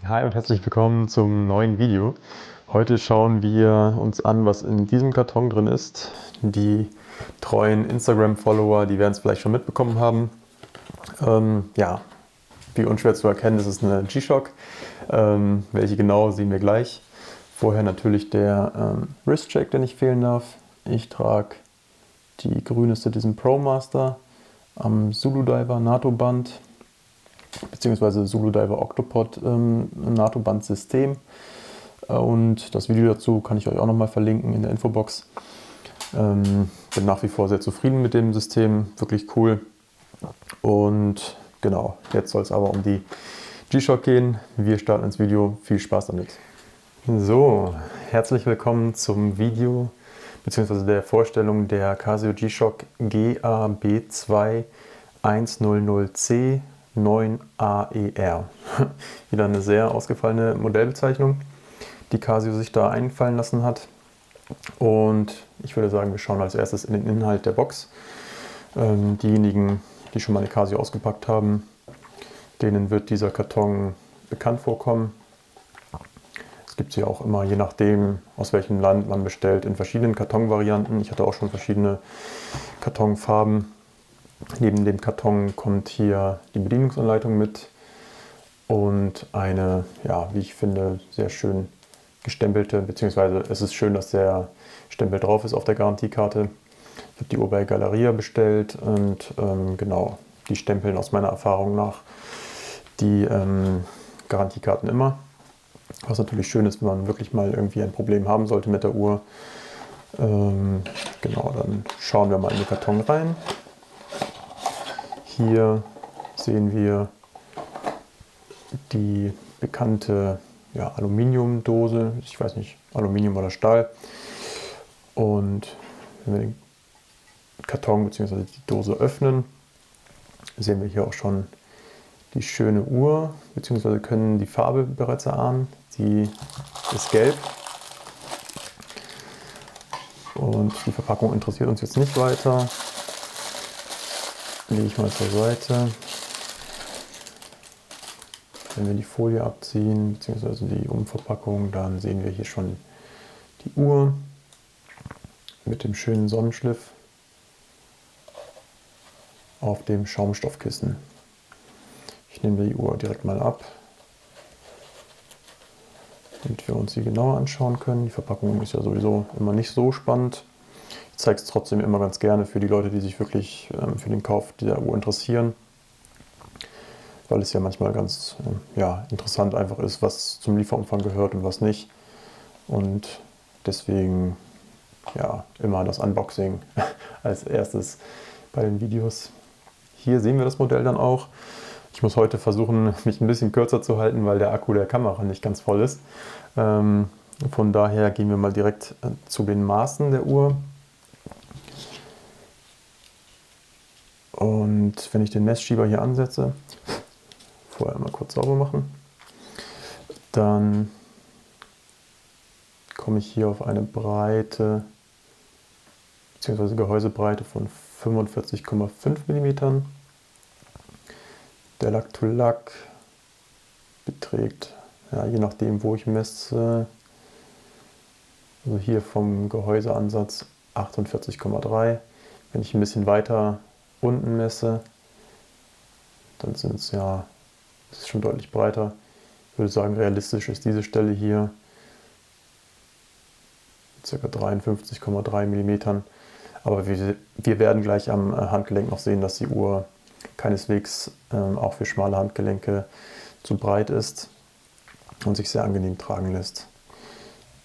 Hi und herzlich willkommen zum neuen Video. Heute schauen wir uns an, was in diesem Karton drin ist. Die treuen Instagram-Follower, die werden es vielleicht schon mitbekommen haben. Ja, wie unschwer zu erkennen, das ist eine G-Shock. Welche genau, sehen wir gleich. Vorher natürlich der Wrist-Check, der nicht fehlen darf. Ich trage die grüne Citizen Pro Master am Zulu Diver NATO-Band, beziehungsweise Zulu Diver Octopod NATO-Band-System. Und das Video dazu kann ich euch auch nochmal verlinken in der Infobox. Bin nach wie vor sehr zufrieden mit dem System, wirklich cool. Und genau, jetzt soll es aber um die G-Shock gehen. Wir starten ins Video, viel Spaß damit. So, herzlich willkommen zum Video bzw. der Vorstellung der Casio G-Shock GAB2 100C 9AER. Wieder eine sehr ausgefallene Modellbezeichnung, die Casio sich da einfallen lassen hat. Und ich würde sagen, wir schauen als erstes in den Inhalt der Box. Diejenigen, die schon mal eine Casio ausgepackt haben, denen wird dieser Karton bekannt vorkommen. Es gibt sie auch immer, je nachdem, aus welchem Land man bestellt, in verschiedenen Kartonvarianten. Ich hatte auch schon verschiedene Kartonfarben. Neben dem Karton kommt hier die Bedienungsanleitung mit und eine, ja, wie ich finde, sehr schön gestempelte, beziehungsweise es ist schön, dass der Stempel drauf ist auf der Garantiekarte. Ich habe die Uhr bei Galeria bestellt und genau, die stempeln aus meiner Erfahrung nach die Garantiekarten immer. Was natürlich schön ist, wenn man wirklich mal irgendwie ein Problem haben sollte mit der Uhr. Genau, dann schauen wir mal in den Karton rein. Hier sehen wir die bekannte Aluminiumdose, ich weiß nicht, Aluminium oder Stahl. Und wenn wir den Karton bzw. die Dose öffnen, sehen wir hier auch schon die schöne Uhr, beziehungsweise können die Farbe bereits erahnen. Die ist gelb. Und die Verpackung interessiert uns jetzt nicht weiter. Lege ich mal zur Seite. Wenn wir die Folie abziehen, beziehungsweise die Umverpackung, dann sehen wir hier schon die Uhr mit dem schönen Sonnenschliff auf dem Schaumstoffkissen. Ich nehme die Uhr direkt mal ab, damit wir uns sie genauer anschauen können. Die Verpackung ist ja sowieso immer nicht so spannend. Ich zeige es trotzdem immer ganz gerne für die Leute, die sich wirklich für den Kauf dieser Uhr interessieren, weil es ja manchmal ganz interessant einfach ist, was zum Lieferumfang gehört und was nicht. Und deswegen immer das Unboxing als erstes bei den Videos. Hier sehen wir das Modell dann auch. Ich muss heute versuchen, mich ein bisschen kürzer zu halten, weil der Akku der Kamera nicht ganz voll ist. Von daher gehen wir mal direkt zu den Maßen der Uhr. Und wenn ich den Messschieber hier ansetze, vorher mal kurz sauber machen, dann komme ich hier auf eine Breite bzw. Gehäusebreite von 45,5 mm. Der Lack-to-Lack beträgt, je nachdem wo ich messe, also hier vom Gehäuseansatz 48,3. Wenn ich ein bisschen weiter unten messe, dann sind es das ist schon deutlich breiter. Ich würde sagen, realistisch ist diese Stelle hier ca. 53,3 mm. Aber wir werden gleich am Handgelenk noch sehen, dass die Uhr keineswegs auch für schmale Handgelenke zu breit ist und sich sehr angenehm tragen lässt.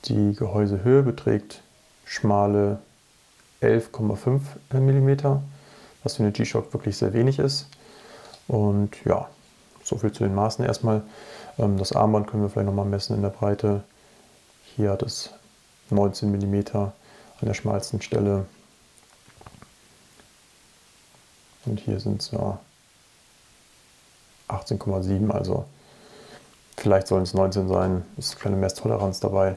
Die Gehäusehöhe beträgt schmale 11,5 mm, was für eine G-Shock wirklich sehr wenig ist. Und ja, so viel zu den Maßen erstmal. Das Armband können wir vielleicht nochmal messen in der Breite. Hier hat es 19 mm an der schmalsten Stelle. Und hier sind es 18,7, also vielleicht sollen es 19 sein, ist eine kleine Messtoleranz dabei.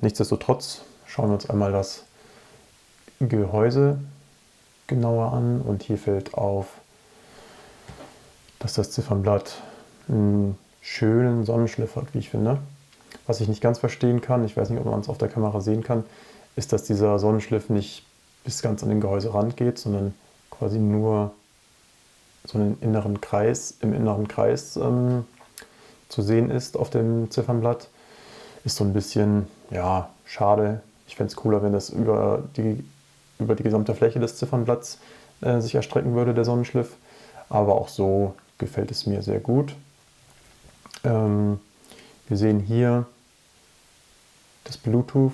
Nichtsdestotrotz schauen wir uns einmal das Gehäuse genauer an und hier fällt auf, dass das Ziffernblatt schönen Sonnenschliff hat, wie ich finde. Was ich nicht ganz verstehen kann, ich weiß nicht, ob man es auf der Kamera sehen kann, ist, dass dieser Sonnenschliff nicht bis ganz an den Gehäuserand geht, sondern quasi nur so einen inneren Kreis, im inneren Kreis zu sehen ist auf dem Ziffernblatt. Ist so ein bisschen, ja, schade. Ich fände es cooler, wenn das über die gesamte Fläche des Ziffernblatts sich erstrecken würde, der Sonnenschliff. Aber auch so gefällt es mir sehr gut. Wir sehen hier das Bluetooth,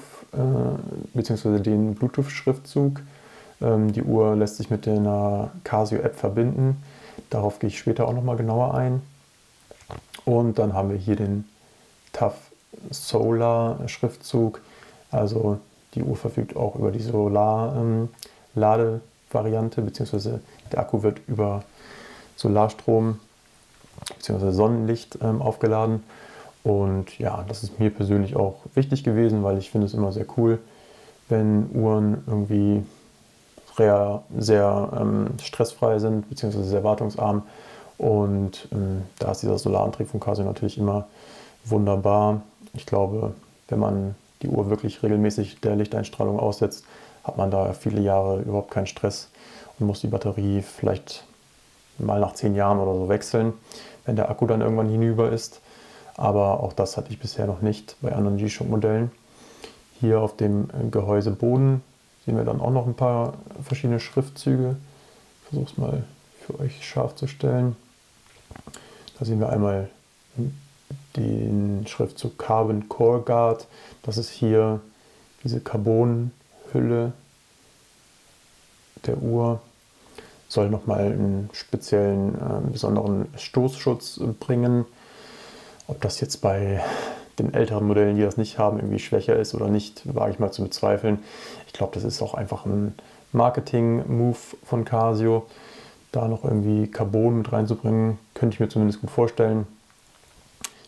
bzw. den Bluetooth-Schriftzug. Die Uhr lässt sich mit einer Casio-App verbinden. Darauf gehe ich später auch nochmal genauer ein. Und dann haben wir hier den TAF Solar Schriftzug. Also die Uhr verfügt auch über die Solar-Ladevariante, beziehungsweise der Akku wird über Solarstrom bzw. Sonnenlicht aufgeladen. Und ja, das ist mir persönlich auch wichtig gewesen, weil ich finde es immer sehr cool, wenn Uhren irgendwie sehr stressfrei sind, beziehungsweise sehr wartungsarm. Und da ist dieser Solarantrieb von Casio natürlich immer wunderbar. Ich glaube, wenn man die Uhr wirklich regelmäßig der Lichteinstrahlung aussetzt, hat man da viele Jahre überhaupt keinen Stress und muss die Batterie vielleicht mal nach 10 Jahren oder so wechseln, wenn der Akku dann irgendwann hinüber ist. Aber auch das hatte ich bisher noch nicht bei anderen G-Shock-Modellen. Hier auf dem Gehäuseboden sehen wir dann auch noch ein paar verschiedene Schriftzüge. Ich versuche es mal für euch scharf zu stellen. Da sehen wir einmal den Schriftzug Carbon Core Guard. Das ist hier diese Carbonhülle der Uhr. Soll nochmal einen speziellen, besonderen Stoßschutz bringen. Ob das jetzt bei den älteren Modellen, die das nicht haben, irgendwie schwächer ist oder nicht, wage ich mal zu bezweifeln. Ich glaube, das ist auch einfach ein Marketing-Move von Casio. Da noch irgendwie Carbon mit reinzubringen, könnte ich mir zumindest gut vorstellen.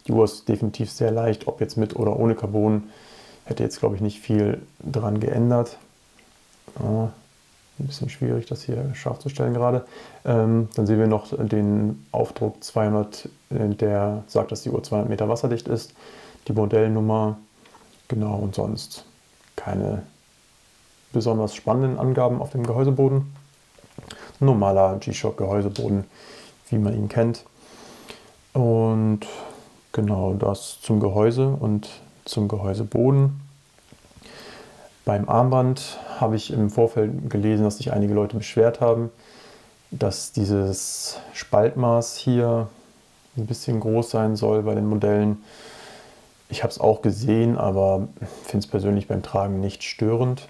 Die Uhr ist definitiv sehr leicht, ob jetzt mit oder ohne Carbon, hätte jetzt, glaube ich, nicht viel dran geändert. Ja, ein bisschen schwierig, das hier scharf zu stellen gerade. Dann sehen wir noch den Aufdruck 200, der sagt, dass die Uhr 200 Meter wasserdicht ist. Die Modellnummer, genau, und sonst keine besonders spannenden Angaben auf dem Gehäuseboden. Normaler G-Shock Gehäuseboden, wie man ihn kennt. Und genau das zum Gehäuse und zum Gehäuseboden. Beim Armband habe ich im Vorfeld gelesen, dass sich einige Leute beschwert haben, dass dieses Spaltmaß hier ein bisschen groß sein soll bei den Modellen. Ich habe es auch gesehen, aber finde es persönlich beim Tragen nicht störend.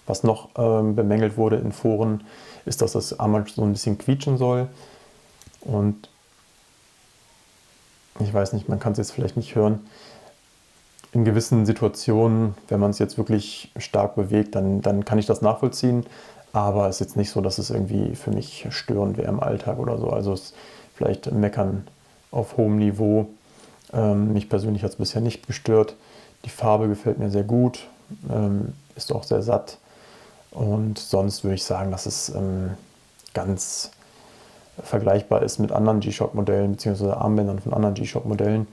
Was noch bemängelt wurde in Foren, ist, dass das Armband so ein bisschen quietschen soll. Und ich weiß nicht, man kann es jetzt vielleicht nicht hören. In gewissen Situationen, wenn man es jetzt wirklich stark bewegt, dann kann ich das nachvollziehen. Aber es ist jetzt nicht so, dass es irgendwie für mich störend wäre im Alltag oder so. Also es ist vielleicht Meckern auf hohem Niveau. Mich persönlich hat es bisher nicht gestört. Die Farbe gefällt mir sehr gut, ist auch sehr satt. Und sonst würde ich sagen, dass es ganz vergleichbar ist mit anderen G-Shock-Modellen bzw. Armbändern von anderen G-Shock-Modellen.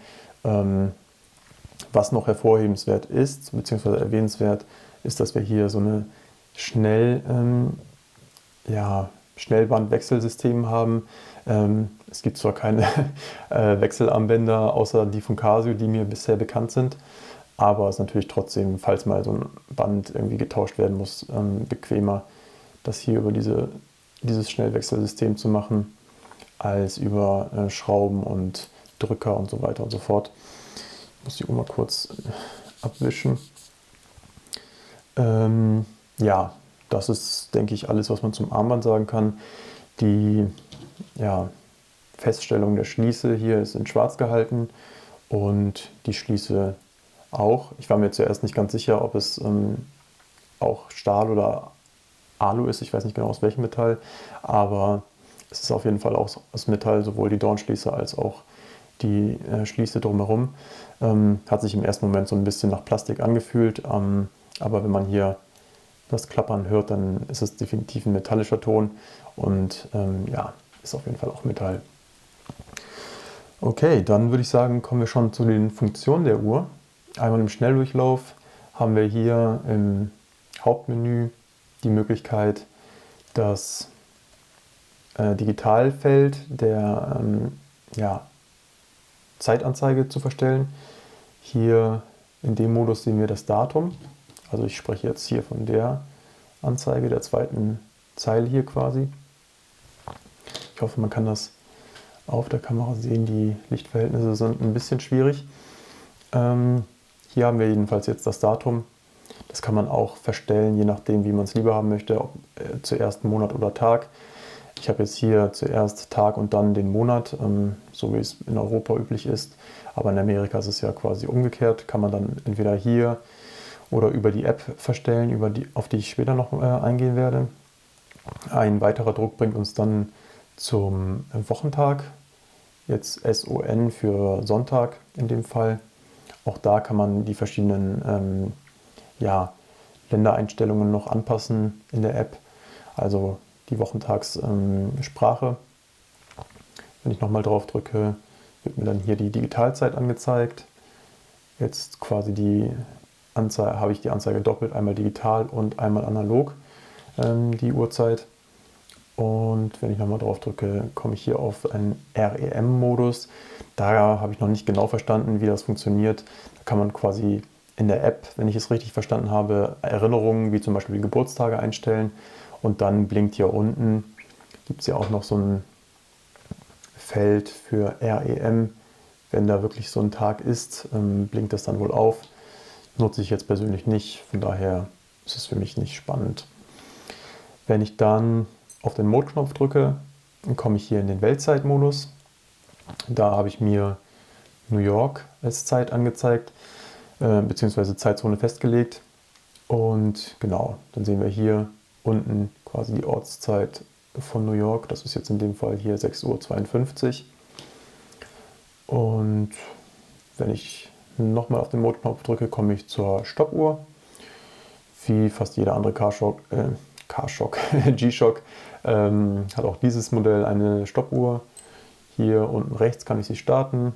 Was noch hervorhebenswert ist, bzw. erwähnenswert, ist, dass wir hier so eine Schnellbandwechselsystem haben. Es gibt zwar keine Wechselarmbänder außer die von Casio, die mir bisher bekannt sind, aber es ist natürlich trotzdem, falls mal so ein Band irgendwie getauscht werden muss, bequemer, das hier über dieses Schnellwechselsystem zu machen, als über Schrauben und Drücker und so weiter und so fort. Ich muss die Uhr mal kurz abwischen. Ja, das ist, denke ich, alles, was man zum Armband sagen kann. Die Feststellung der Schließe hier ist in schwarz gehalten und die Schließe auch. Ich war mir zuerst nicht ganz sicher, ob es auch Stahl oder Alu ist. Ich weiß nicht genau aus welchem Metall, aber es ist auf jeden Fall auch aus Metall, sowohl die Dornschließe als auch die Schließe drumherum. Hat sich im ersten Moment so ein bisschen nach Plastik angefühlt, aber wenn man hier das Klappern hört, dann ist es definitiv ein metallischer Ton und ist auf jeden Fall auch Metall. Okay, dann würde ich sagen, kommen wir schon zu den Funktionen der Uhr. Einmal im Schnelldurchlauf haben wir hier im Hauptmenü die Möglichkeit, das Digitalfeld der ja, Zeitanzeige zu verstellen. Hier in dem Modus sehen wir das Datum. Also ich spreche jetzt hier von der Anzeige, der zweiten Zeile hier quasi. Ich hoffe, man kann das auf der Kamera sehen. Die Lichtverhältnisse sind ein bisschen schwierig. Hier haben wir jedenfalls jetzt das Datum. Das kann man auch verstellen, je nachdem, wie man es lieber haben möchte, ob zuerst Monat oder Tag. Ich habe jetzt hier zuerst Tag und dann den Monat, so wie es in Europa üblich ist. Aber in Amerika ist es ja quasi umgekehrt. Kann man dann entweder hier oder über die App verstellen, auf die ich später noch eingehen werde. Ein weiterer Druck bringt uns dann zum Wochentag. Jetzt SON für Sonntag in dem Fall. Auch da kann man die verschiedenen Ländereinstellungen noch anpassen in der App. Also die Wochentagssprache. Wenn ich nochmal drauf drücke, wird mir dann hier die Digitalzeit angezeigt. Jetzt quasi habe ich die Anzeige doppelt, einmal digital und einmal analog, die Uhrzeit. Und wenn ich nochmal drauf drücke, komme ich hier auf einen REM-Modus. Da habe ich noch nicht genau verstanden, wie das funktioniert. Da kann man quasi in der App, wenn ich es richtig verstanden habe, Erinnerungen wie zum Beispiel die Geburtstage einstellen. Und dann blinkt hier unten, gibt es ja auch noch so ein Feld für REM. Wenn da wirklich so ein Tag ist, blinkt das dann wohl auf. Nutze ich jetzt persönlich nicht, von daher ist es für mich nicht spannend. Wenn ich dann auf den Mode-Knopf drücke, dann komme ich hier in den Weltzeitmodus. Da habe ich mir New York als Zeit angezeigt, beziehungsweise Zeitzone festgelegt. Und genau, dann sehen wir hier unten quasi die Ortszeit von New York. Das ist jetzt in dem Fall hier 6:52 Uhr. Und wenn ich nochmal auf den Mode-Knopf drücke, komme ich zur Stoppuhr. Wie fast jeder andere G-Shock hat auch dieses Modell eine Stoppuhr. Hier unten rechts kann ich sie starten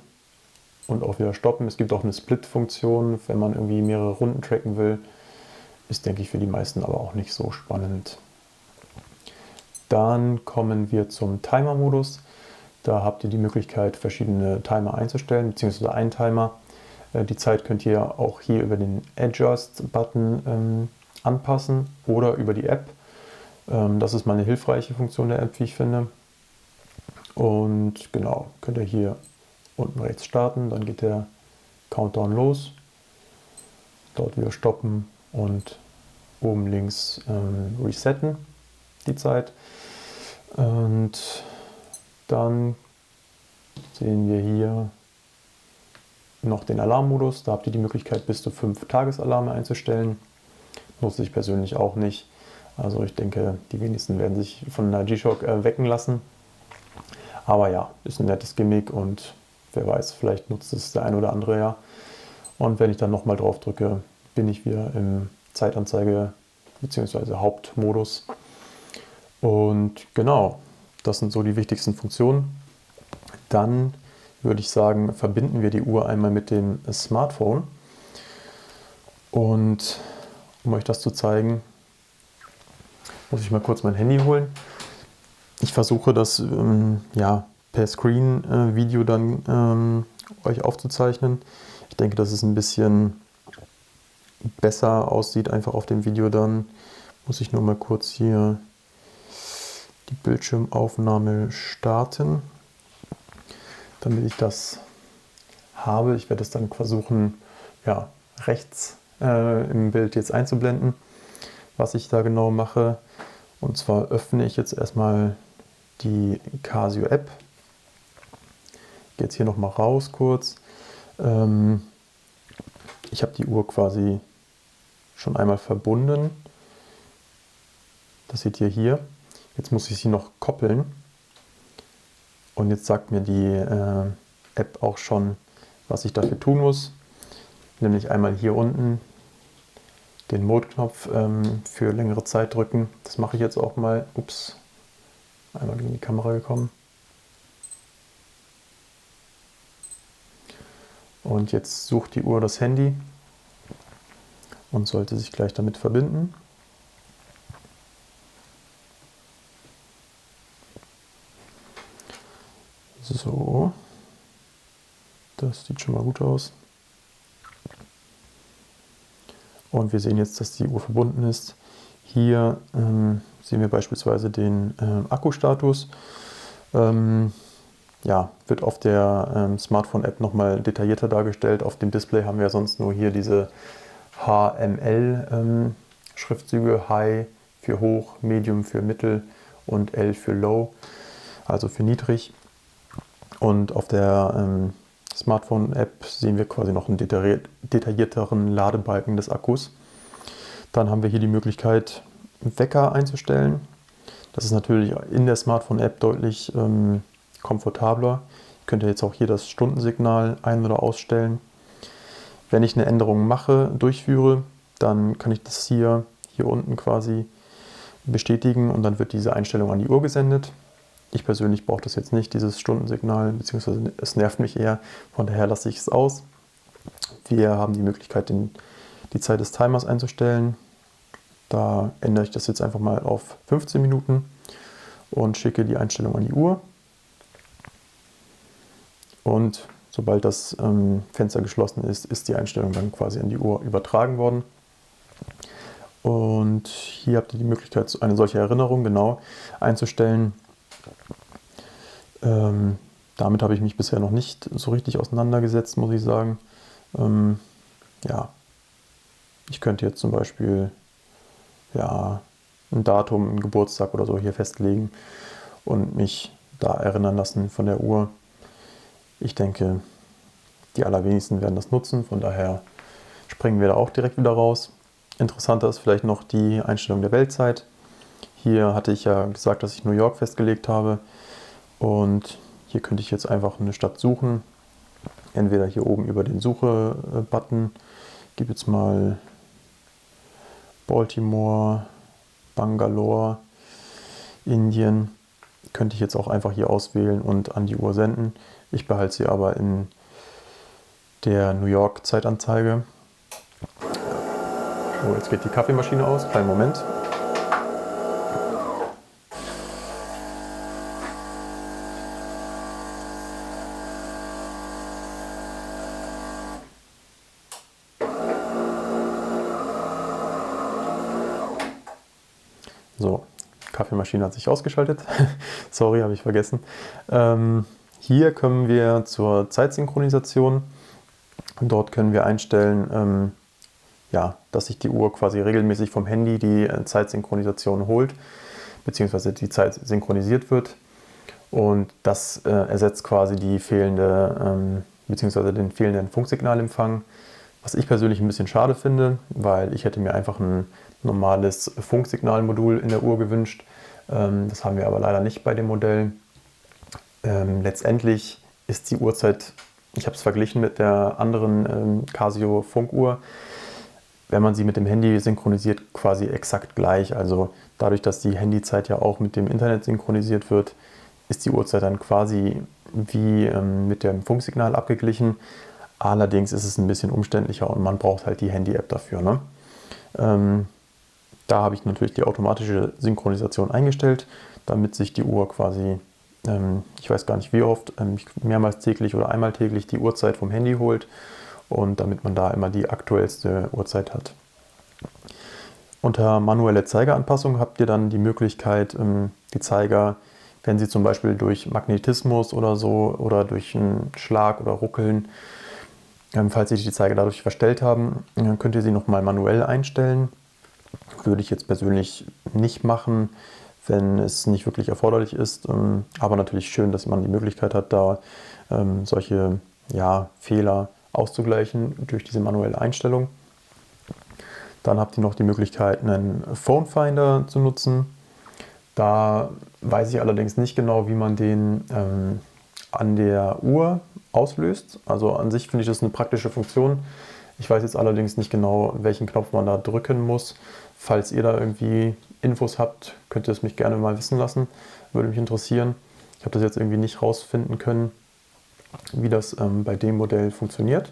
und auch wieder stoppen. Es gibt auch eine Split-Funktion, wenn man irgendwie mehrere Runden tracken will. Ist, denke ich, für die meisten aber auch nicht so spannend. Dann kommen wir zum Timer-Modus. Da habt ihr die Möglichkeit, verschiedene Timer einzustellen, beziehungsweise einen Timer. Die Zeit könnt ihr auch hier über den Adjust-Button anpassen oder über die App. Das ist mal eine hilfreiche Funktion der App, wie ich finde. Und genau, könnt ihr hier unten rechts starten, dann geht der Countdown los. Dort wieder stoppen und oben links resetten die Zeit. Und dann sehen wir hier noch den Alarmmodus. Da habt ihr die Möglichkeit, bis zu 5 Tagesalarme einzustellen. Nutze ich persönlich auch nicht. Also ich denke, die wenigsten werden sich von einer G-Shock wecken lassen. Aber ja, ist ein nettes Gimmick und wer weiß, vielleicht nutzt es der ein oder andere ja. Und wenn ich dann nochmal drauf drücke, bin ich wieder im Zeitanzeige bzw. Hauptmodus. Und genau, das sind so die wichtigsten Funktionen. Dann würde ich sagen, verbinden wir die Uhr einmal mit dem Smartphone. Und um euch das zu zeigen, muss ich mal kurz mein Handy holen. Ich versuche das per Screen-Video dann euch aufzuzeichnen. Ich denke, dass es ein bisschen besser aussieht, einfach auf dem Video dann. Muss ich nur mal kurz hier die Bildschirmaufnahme starten, damit ich das habe. Ich werde es dann versuchen, rechts im Bild jetzt einzublenden, was ich da genau mache. Und zwar öffne ich jetzt erstmal die Casio-App. Gehe jetzt hier nochmal raus kurz. Ich habe die Uhr quasi schon einmal verbunden. Das seht ihr hier. Jetzt muss ich sie noch koppeln. Und jetzt sagt mir die App auch schon, was ich dafür tun muss. Nämlich einmal hier unten den Mode-Knopf für längere Zeit drücken. Das mache ich jetzt auch mal. Ups, einmal gegen die Kamera gekommen. Und jetzt sucht die Uhr das Handy und sollte sich gleich damit verbinden. So, das sieht schon mal gut aus. Und wir sehen jetzt, dass die Uhr verbunden ist. Hier sehen wir beispielsweise den Akkustatus. Ja, wird auf der Smartphone-App nochmal detaillierter dargestellt. Auf dem Display haben wir sonst nur hier diese HML-Schriftzüge, High für hoch, Medium für mittel und L für low, also für niedrig. Und auf der Smartphone-App sehen wir quasi noch einen detaillierteren Ladebalken des Akkus. Dann haben wir hier die Möglichkeit, einen Wecker einzustellen. Das ist natürlich in der Smartphone-App deutlich komfortabler. Ich könnte jetzt auch hier das Stundensignal ein- oder ausstellen. Wenn ich eine Änderung durchführe, dann kann ich das hier unten quasi bestätigen und dann wird diese Einstellung an die Uhr gesendet. Ich persönlich brauche das jetzt nicht, dieses Stundensignal, beziehungsweise es nervt mich eher, von daher lasse ich es aus. Wir haben die Möglichkeit, die Zeit des Timers einzustellen. Da ändere ich das jetzt einfach mal auf 15 Minuten und schicke die Einstellung an die Uhr. Und sobald das Fenster geschlossen ist, ist die Einstellung dann quasi an die Uhr übertragen worden. Und hier habt ihr die Möglichkeit, eine solche Erinnerung genau einzustellen. Damit habe ich mich bisher noch nicht so richtig auseinandergesetzt, muss ich sagen. Ja, ich könnte jetzt zum Beispiel ja, ein Datum, einen Geburtstag oder so hier festlegen und mich da erinnern lassen von der Uhr. Ich denke, die allerwenigsten werden das nutzen, von daher springen wir da auch direkt wieder raus. Interessanter ist vielleicht noch die Einstellung der Weltzeit. Hier hatte ich ja gesagt, dass ich New York festgelegt habe und hier könnte ich jetzt einfach eine Stadt suchen. Entweder hier oben über den Suche-Button, ich gebe jetzt mal Baltimore, Bangalore, Indien, könnte ich jetzt auch einfach hier auswählen und an die Uhr senden. Ich behalte sie aber in der New York Zeitanzeige. So, jetzt geht die Kaffeemaschine aus. Kleinen Moment. So, Kaffeemaschine hat sich ausgeschaltet. Sorry, habe ich vergessen. Hier kommen wir zur Zeitsynchronisation. Dort können wir einstellen, ja, dass sich die Uhr quasi regelmäßig vom Handy die Zeitsynchronisation holt, beziehungsweise die Zeit synchronisiert wird. Und das ersetzt quasi die fehlende, beziehungsweise den fehlenden Funksignalempfang. Was ich persönlich ein bisschen schade finde, weil ich hätte mir einfach ein normales Funksignalmodul in der Uhr gewünscht. Das haben wir aber leider nicht bei dem Modell. Letztendlich ist die Uhrzeit, ich habe es verglichen mit der anderen Casio Funkuhr, wenn man sie mit dem Handy synchronisiert, quasi exakt gleich. Also dadurch, dass die Handyzeit ja auch mit dem Internet synchronisiert wird, ist die Uhrzeit dann quasi wie mit dem Funksignal abgeglichen. Allerdings ist es ein bisschen umständlicher und man braucht halt die Handy-App dafür. Ne? Da habe ich natürlich die automatische Synchronisation eingestellt, damit sich die Uhr quasi, ich weiß gar nicht wie oft, mehrmals täglich oder einmal täglich die Uhrzeit vom Handy holt und damit man da immer die aktuellste Uhrzeit hat. Unter manuelle Zeigeranpassung habt ihr dann die Möglichkeit, die Zeiger, wenn sie zum Beispiel durch Magnetismus oder so oder durch einen Schlag oder Ruckeln, falls sich die Zeiger dadurch verstellt haben, könnt ihr sie nochmal manuell einstellen. Würde ich jetzt persönlich nicht machen, wenn es nicht wirklich erforderlich ist. Aber natürlich schön, dass man die Möglichkeit hat, da solche Fehler auszugleichen durch diese manuelle Einstellung. Dann habt ihr noch die Möglichkeit, einen Phone Finder zu nutzen. Da weiß ich allerdings nicht genau, wie man den an der Uhr auslöst. Also an sich finde ich das eine praktische Funktion. Ich weiß jetzt allerdings nicht genau, welchen Knopf man da drücken muss. Falls ihr da irgendwie Infos habt, könnt ihr es mich gerne mal wissen lassen. Würde mich interessieren. Ich habe das jetzt irgendwie nicht rausfinden können. wie das bei dem Modell funktioniert.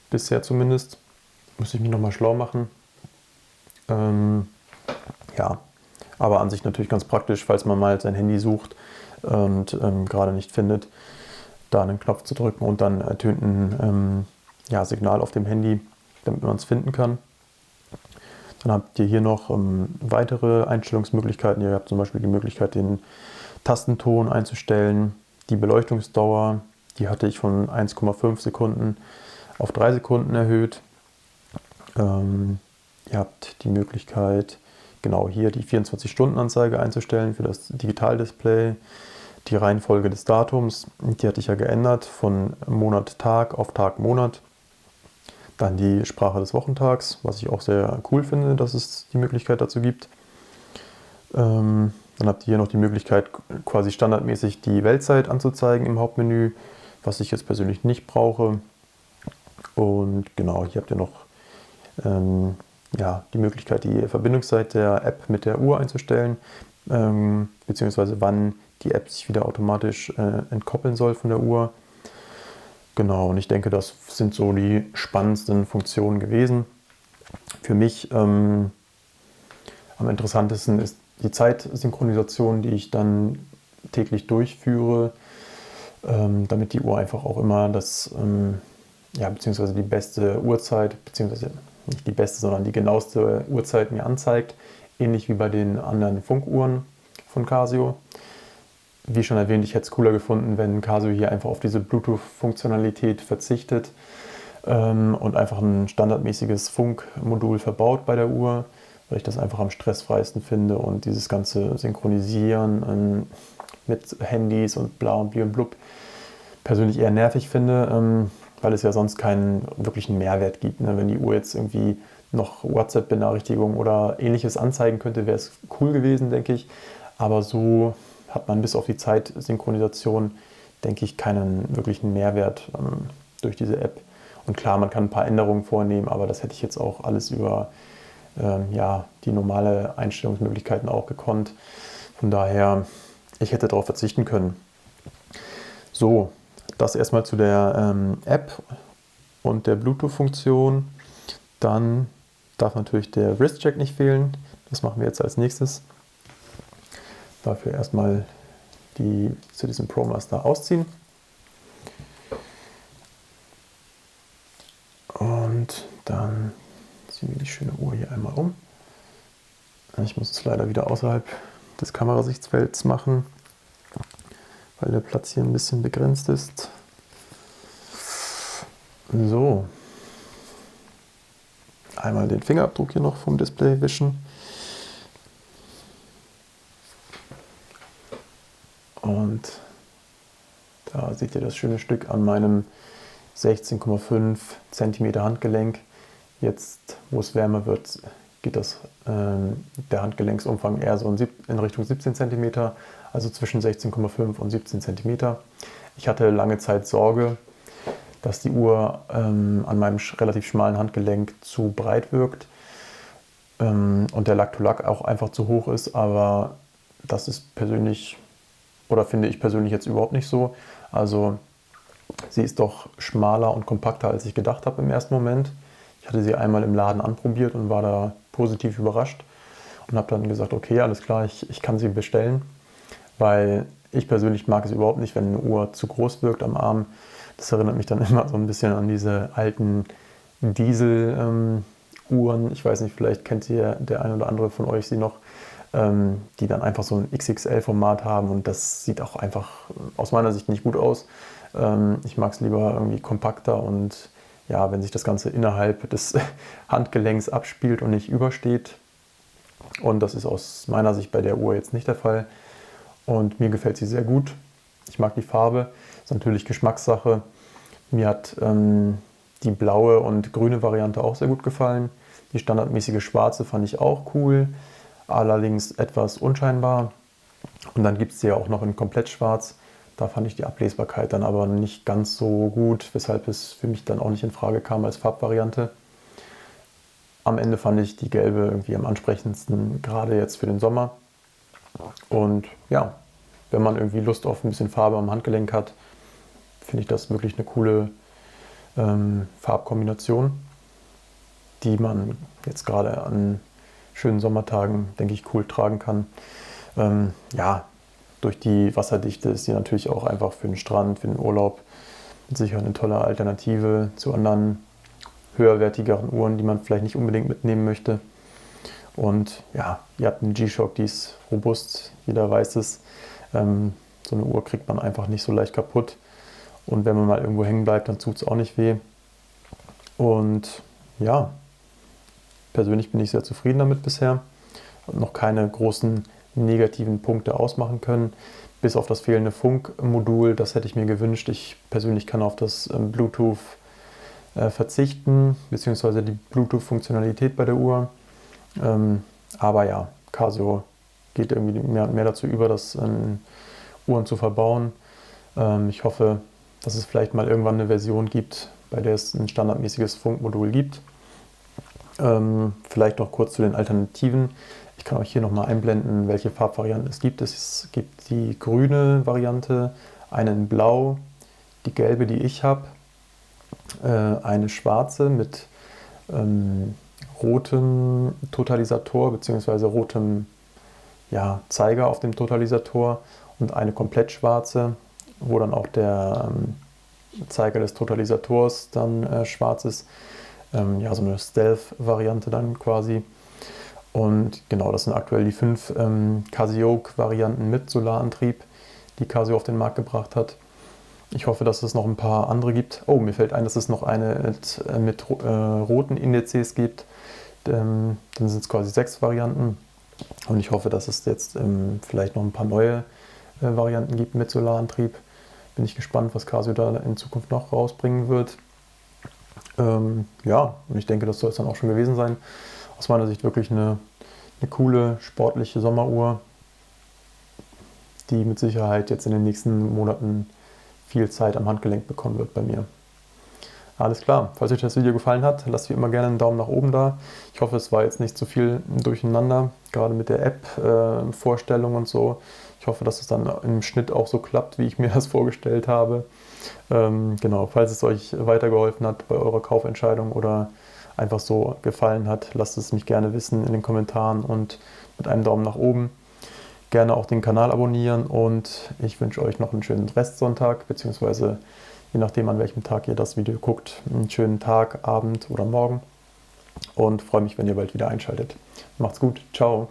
Bisher zumindest. Muss ich mich nochmal schlau machen. Ja, aber an sich natürlich ganz praktisch, falls man mal sein Handy sucht und gerade nicht findet, da einen Knopf zu drücken und dann ertönt ein Signal auf dem Handy, damit man es finden kann. Dann habt ihr hier noch weitere Einstellungsmöglichkeiten. Ihr habt zum Beispiel die Möglichkeit, den Tastenton einzustellen, die Beleuchtungsdauer, die hatte ich von 1,5 Sekunden auf 3 Sekunden erhöht. Ihr habt die Möglichkeit, genau hier die 24-Stunden-Anzeige einzustellen für das Digitaldisplay. Die Reihenfolge des Datums, die hatte ich ja geändert von Monat Tag auf Tag Monat. Dann die Sprache des Wochentags, was ich auch sehr cool finde, dass es die Möglichkeit dazu gibt. Dann habt ihr hier noch die Möglichkeit, quasi standardmäßig die Weltzeit anzuzeigen im Hauptmenü, was ich jetzt persönlich nicht brauche. Und genau, hier habt ihr noch die Möglichkeit, die Verbindungszeit der App mit der Uhr einzustellen, beziehungsweise wann die App sich wieder automatisch entkoppeln soll von der Uhr. Genau, und ich denke, das sind so die spannendsten Funktionen gewesen. Für mich am interessantesten ist die Zeitsynchronisation, die ich dann täglich durchführe, damit die Uhr einfach auch immer beziehungsweise die beste Uhrzeit, beziehungsweise nicht die beste, sondern die genaueste Uhrzeit mir anzeigt, ähnlich wie bei den anderen Funkuhren von Casio. Wie schon erwähnt, ich hätte es cooler gefunden, wenn Casio hier einfach auf diese Bluetooth-Funktionalität verzichtet und einfach ein standardmäßiges Funkmodul verbaut bei der Uhr, weil ich das einfach am stressfreisten finde und dieses ganze Synchronisieren mit Handys und bla und bli und blub persönlich eher nervig finde, weil es ja sonst keinen wirklichen Mehrwert gibt. Ne? Wenn die Uhr jetzt irgendwie noch WhatsApp-Benachrichtigungen oder ähnliches anzeigen könnte, wäre es cool gewesen, denke ich. Aber so hat man bis auf die Zeitsynchronisation, denke ich, keinen wirklichen Mehrwert durch diese App. Und klar, man kann ein paar Änderungen vornehmen, aber das hätte ich jetzt auch alles über die normale Einstellungsmöglichkeiten auch gekonnt. Von daher, ich hätte darauf verzichten können. So, das erstmal zu der App und der Bluetooth-Funktion. Dann darf natürlich der Wrist-Check nicht fehlen. Das machen wir jetzt als nächstes. Dafür erstmal die Citizen Pro Master ausziehen. Und dann ziehen wir die schöne Uhr hier einmal um. Ich muss es leider wieder außerhalb des Kamerasichtsfelds machen, weil der Platz hier ein bisschen begrenzt ist. So. Einmal den Fingerabdruck hier noch vom Display wischen. Und da seht ihr das schöne Stück an meinem 16,5 cm Handgelenk. Jetzt, wo es wärmer wird, geht der Handgelenksumfang eher so in Richtung 17 cm, also zwischen 16,5 und 17 cm. Ich hatte lange Zeit Sorge, dass die Uhr an meinem relativ schmalen Handgelenk zu breit wirkt und der Lack-to-Lack auch einfach zu hoch ist, aber das ist persönlich, oder finde ich persönlich jetzt überhaupt nicht so. Also sie ist doch schmaler und kompakter, als ich gedacht habe im ersten Moment. Ich hatte sie einmal im Laden anprobiert und war da positiv überrascht und habe dann gesagt, okay, alles klar, ich kann sie bestellen, weil ich persönlich mag es überhaupt nicht, wenn eine Uhr zu groß wirkt am Arm. Das erinnert mich dann immer so ein bisschen an diese alten Diesel-Uhren. Ich weiß nicht, vielleicht kennt ihr der ein oder andere von euch sie noch, die dann einfach so ein XXL-Format haben und das sieht auch einfach aus meiner Sicht nicht gut aus. Ich mag es lieber irgendwie kompakter und ja, wenn sich das Ganze innerhalb des Handgelenks abspielt und nicht übersteht. Und das ist aus meiner Sicht bei der Uhr jetzt nicht der Fall. Und mir gefällt sie sehr gut. Ich mag die Farbe, ist natürlich Geschmackssache. Mir hat die blaue und grüne Variante auch sehr gut gefallen. Die standardmäßige schwarze fand ich auch cool, allerdings etwas unscheinbar. Und dann gibt es sie ja auch noch in komplett schwarz. Da fand ich die Ablesbarkeit dann aber nicht ganz so gut, weshalb es für mich dann auch nicht in Frage kam als Farbvariante. Am Ende fand ich die gelbe irgendwie am ansprechendsten, gerade jetzt für den Sommer. Und ja, wenn man irgendwie Lust auf ein bisschen Farbe am Handgelenk hat, finde ich das wirklich eine coole Farbkombination, die man jetzt gerade an schönen Sommertagen, denke ich, cool tragen kann. Ja, durch die Wasserdichte ist die natürlich auch einfach für den Strand, für den Urlaub sicher eine tolle Alternative zu anderen höherwertigeren Uhren, die man vielleicht nicht unbedingt mitnehmen möchte. Und ja, ihr habt eine G-Shock, die ist robust, jeder weiß es. So eine Uhr kriegt man einfach nicht so leicht kaputt. Und wenn man mal irgendwo hängen bleibt, dann tut es auch nicht weh. Und ja, persönlich bin ich sehr zufrieden damit bisher. Habe noch keine großen negativen Punkte ausmachen können, bis auf das fehlende Funkmodul. Das hätte ich mir gewünscht. Ich persönlich kann auf das Bluetooth verzichten, beziehungsweise die Bluetooth-Funktionalität bei der Uhr. Aber ja, Casio geht irgendwie mehr und mehr dazu über, das Uhren zu verbauen. Ich hoffe, dass es vielleicht mal irgendwann eine Version gibt, bei der es ein standardmäßiges Funkmodul gibt. Vielleicht noch kurz zu den Alternativen. Ich kann euch hier nochmal einblenden, welche Farbvarianten es gibt. Es gibt die grüne Variante, eine in Blau, die gelbe, die ich habe, eine schwarze mit rotem Totalisator bzw. rotem Zeiger auf dem Totalisator und eine komplett schwarze, wo dann auch der Zeiger des Totalisators dann schwarz ist. So eine Stealth-Variante dann quasi. Und genau, das sind aktuell die 5 Casio-Varianten mit Solarantrieb, die Casio auf den Markt gebracht hat. Ich hoffe, dass es noch ein paar andere gibt. Oh, mir fällt ein, dass es noch eine mit roten Indizes gibt. Dann sind es quasi 6 Varianten. Und ich hoffe, dass es jetzt vielleicht noch ein paar neue Varianten gibt mit Solarantrieb. Bin ich gespannt, was Casio da in Zukunft noch rausbringen wird. Und ich denke, das soll es dann auch schon gewesen sein. Aus meiner Sicht wirklich eine coole, sportliche Sommeruhr, die mit Sicherheit jetzt in den nächsten Monaten viel Zeit am Handgelenk bekommen wird bei mir. Alles klar, falls euch das Video gefallen hat, lasst wie immer gerne einen Daumen nach oben da. Ich hoffe, es war jetzt nicht zu viel durcheinander, gerade mit der App-Vorstellung und so. Ich hoffe, dass es dann im Schnitt auch so klappt, wie ich mir das vorgestellt habe. Genau, falls es euch weitergeholfen hat bei eurer Kaufentscheidung oder einfach so gefallen hat, lasst es mich gerne wissen in den Kommentaren und mit einem Daumen nach oben. Gerne auch den Kanal abonnieren und ich wünsche euch noch einen schönen Restsonntag, beziehungsweise je nachdem, an welchem Tag ihr das Video guckt, einen schönen Tag, Abend oder Morgen und freue mich, wenn ihr bald wieder einschaltet. Macht's gut, ciao!